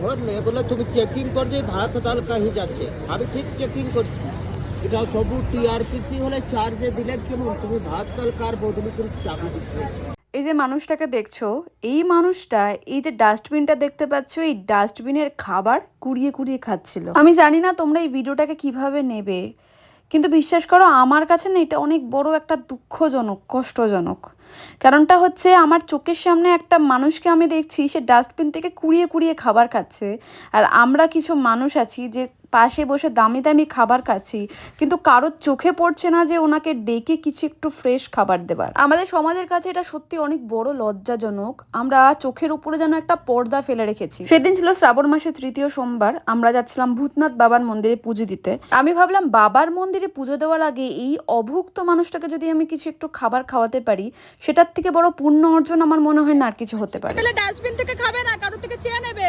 ধরলে বলে তুমি চেকিং করছে ভাত ডাল কাহি যাচ্ছে, আমি ঠিক চেকিং করছি। এটা সবু টিআরপিসি হলে চার্জে দিলে কেমন তুমি ভাত ডাল কার বদলি করে চাবি দিচ্ছে। এই যে মানুষটাকে দেখছো, এই মানুষটা এই যে ডাস্টবিনটা দেখতে পাচ্ছ, এই ডাস্টবিনের খাবার কুড়িয়ে কুড়িয়ে খাচ্ছিল। আমি জানি না তোমরা এই ভিডিওটাকে কিভাবে নেবে, কিন্তু বিশ্বাস করো আমার কাছে না এটা অনেক বড় একটা দুঃখজনক, কষ্টজনক। কারণটা হচ্ছে আমার চোখের সামনে একটা মানুষকে আমি দেখছি সে ডাস্টবিন থেকে কুড়িয়ে কুড়িয়ে খাবার খাচ্ছে, আর আমরা কিছু মানুষ আছি যে পাশে বসে দামি দামি খাবার খাচ্ছি, কিন্তু কারোর চোখে পড়ছে না যে ওনাকে ডেকে কিছু একটু ফ্রেশ খাবার দেবার। আমাদের সমাজের কাছে এটা সত্যি অনেক বড় লজ্জাজনক। আমরা চোখের উপরে যেন একটা পর্দা ফেলে রেখেছি। সেদিন ছিল শ্রাবণ মাসের ৩য় সোমবার, আমরা যাচ্ছিলাম ভূতনাথ বাবার মন্দিরে পুজো দিতে। আমি ভাবলাম বাবার মন্দিরে পুজো দেওয়ার আগে এই অভুক্ত মানুষটাকে যদি আমি কিছু একটু খাবার খাওয়াতে পারি, সেটার থেকে বড় পুণ্য অর্জন আমার মনে হয় না আর কিছু হতে পারে। তাহলে ডাস্টবিন থেকে খাবে না, কারোর থেকে চেয়ে নেবে।